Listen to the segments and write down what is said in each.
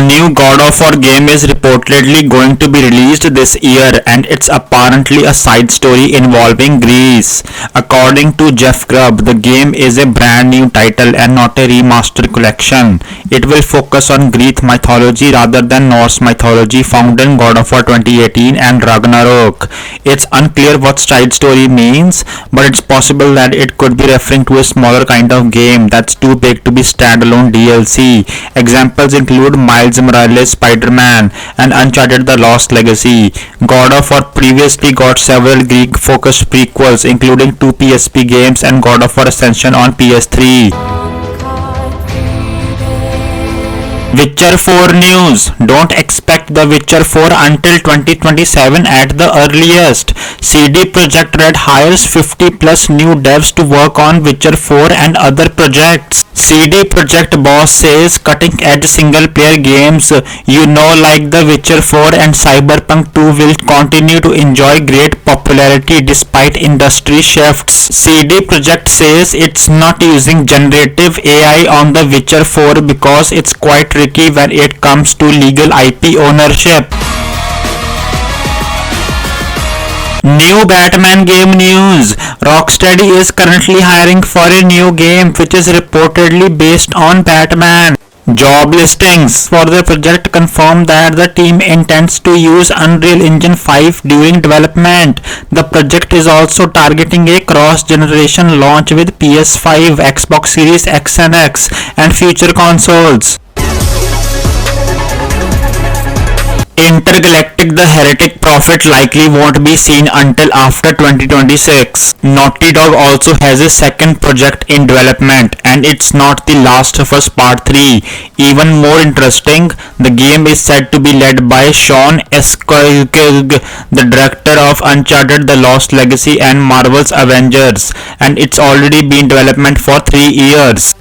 new God of War game is reportedly going to be released this year, and it's apparently a side story involving Greece. According to Jeff Grubb, the game is a brand new title and not a remastered collection. It will focus on Greek mythology rather than Norse mythology found in God of War 2018 and Ragnarok. It's unclear what side story means, but it's possible that it could be referring to a smaller kind of game that's too big to be standalone DLC. Examples include Miles Morales Spider-Man and Uncharted The Lost Legacy. God of War previously got several Greek-focused prequels, including two PSP games and God of War Ascension on PS3. Witcher 4 news. Don't expect The Witcher 4 until 2027 at the earliest. CD Projekt Red hires 50 plus new devs to work on Witcher 4 and other projects. CD Projekt boss says cutting-edge single-player games like The Witcher 4 and Cyberpunk 2 will continue to enjoy great popularity despite industry shifts. CD Projekt says it's not using generative AI on The Witcher 4 because it's quite tricky when it comes to legal IP ownership. New Batman game news. Rocksteady is currently hiring for a new game which is reportedly based on Batman. Job listings for the project confirm that the team intends to use Unreal Engine 5 during development. The project is also targeting a cross-generation launch with PS5, Xbox Series X and X, and future consoles. Intergalactic: The Heretic Prophet likely won't be seen until after 2026. Naughty Dog also has a second project in development, and it's not The Last of Us Part 3. Even more interesting, the game is said to be led by Sean Esquilg, the director of Uncharted The Lost Legacy and Marvel's Avengers, and it's already been in development for 3 years.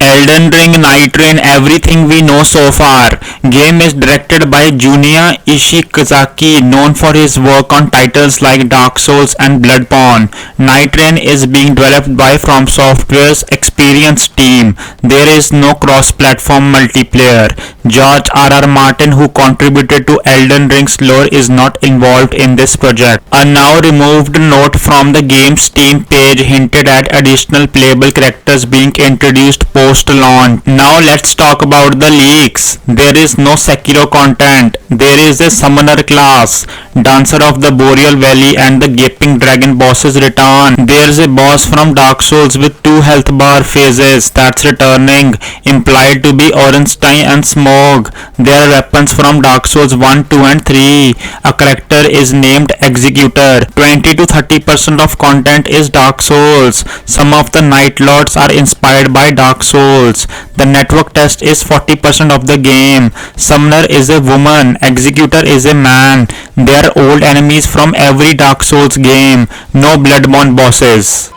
Elden Ring, NightReign, everything we know so far. Game is directed by Junya Ishikazaki, known for his work on titles like Dark Souls and Bloodborne. NightReign is being developed by From Software's experienced team. There is no cross-platform multiplayer. George R.R. Martin, who contributed to Elden Ring's lore, is not involved in this project. A now removed note from the game's Steam page hinted at additional playable characters being introduced post-launch. Now let's talk about the leaks. There is no Sekiro content. There is a Summoner class. Dancer of the Boreal Valley and the Gaping Dragon bosses return. There's a boss from Dark Souls with 2 health bar phases that's returning, implied to be Orenstein and Smog. There are weapons from Dark Souls 1, 2 and 3. A character is named Executor. 20 to 30% of content is Dark Souls. Some of the Night Lords are inspired by Dark Souls. The network test is 40% of the game. Summoner is a woman. Executor is a man. They are old enemies from every Dark Souls game. No Bloodborne bosses.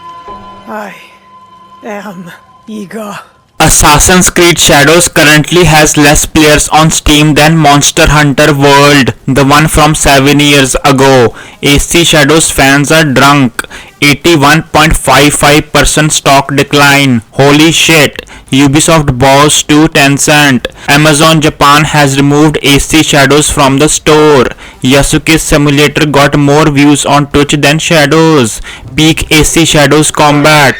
I am eager. Assassin's Creed Shadows currently has less players on Steam than Monster Hunter World, the one from 7 years ago. AC Shadows fans are drunk. 81.55% stock decline. Holy shit. Ubisoft bows to Tencent. Amazon Japan has removed AC Shadows from the store. Yasuke Simulator got more views on Twitch than Shadows. Peak AC Shadows combat.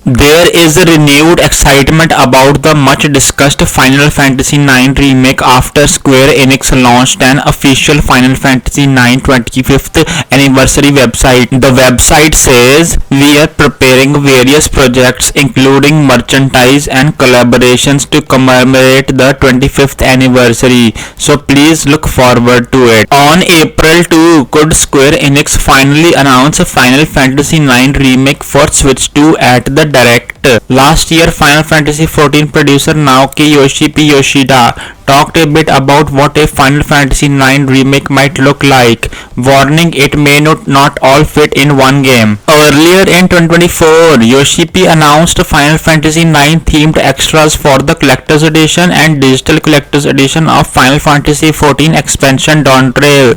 There is a renewed excitement about the much discussed Final Fantasy IX remake after Square Enix launched an official Final Fantasy IX 25th anniversary website. The website says, "We are preparing various projects including merchandise and collaborations to commemorate the 25th anniversary, so please look forward to it." On April 2, could Square Enix finally announce a Final Fantasy IX remake for Switch 2 at the Direct? Last year, Final Fantasy XIV producer Naoki Yoshida talked a bit about what a Final Fantasy IX remake might look like, warning it may not all fit in one game. Earlier in 2024, Yoshi announced Final Fantasy IX themed extras for the Collector's Edition and Digital Collector's Edition of Final Fantasy XIV expansion Dawntrail.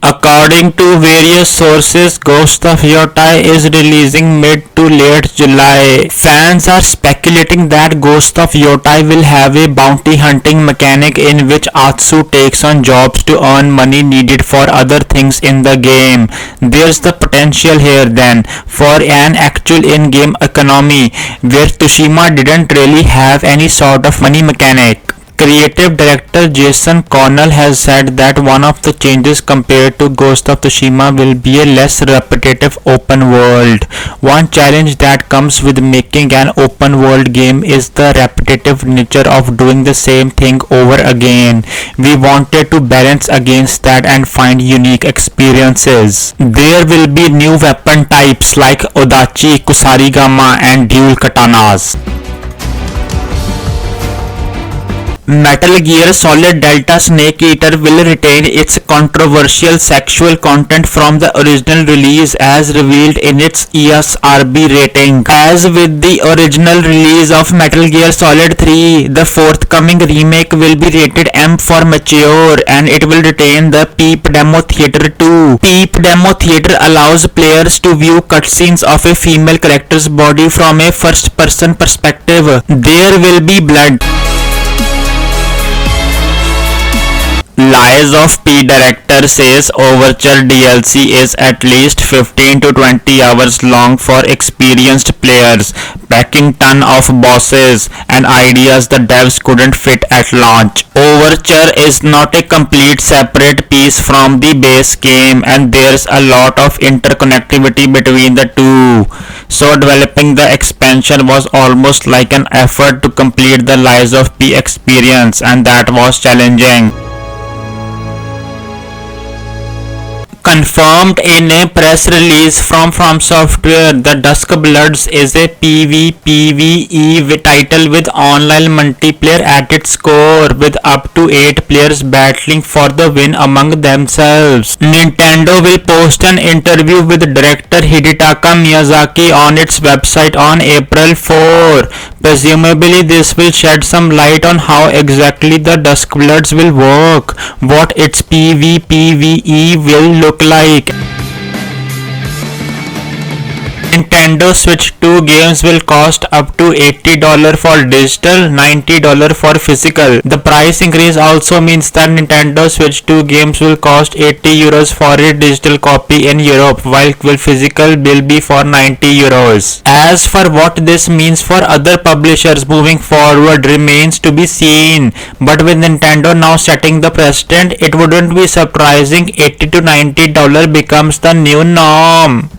According to various sources, Ghost of Yotei is releasing mid to late July. Fans are speculating that Ghost of Yotei will have a bounty hunting mechanic in which Atsu takes on jobs to earn money needed for other things in the game. There's the potential here then for an actual in-game economy where Tsushima didn't really have any sort of money mechanic. Creative director Jason Connell has said that one of the changes compared to Ghost of Tsushima will be a less repetitive open world. One challenge that comes with making an open world game is the repetitive nature of doing the same thing over again. We wanted to balance against that and find unique experiences. There will be new weapon types like Odachi, Kusarigama and dual katanas. Metal Gear Solid Delta Snake Eater will retain its controversial sexual content from the original release as revealed in its ESRB rating. As with the original release of Metal Gear Solid 3, the forthcoming remake will be rated M for mature and it will retain the Peep Demo Theater 2. Peep Demo Theater allows players to view cutscenes of a female character's body from a first-person perspective. There will be blood. Lies of P director says Overture DLC is at least 15 to 20 hours long for experienced players, packing ton of bosses and ideas the devs couldn't fit at launch. Overture is not a complete separate piece from the base game and there's a lot of interconnectivity between the two. So developing the expansion was almost like an effort to complete the Lies of P experience and that was challenging. Confirmed in a press release from Software, the Duskbloods is a PvPvE title with online multiplayer at its core, with up to 8 players battling for the win among themselves. Nintendo will post an interview with director Hidetaka Miyazaki on its website on April 4. Presumably this will shed some light on how exactly the Duskbloods will work, what its PvPvE will look like. Nintendo Switch 2 games will cost up to $80 for digital, $90 for physical. The price increase also means that Nintendo Switch 2 games will cost €80 for a digital copy in Europe, while physical will be for €90. As for what this means for other publishers moving forward remains to be seen, but with Nintendo now setting the precedent, it wouldn't be surprising $80 to $90 becomes the new norm.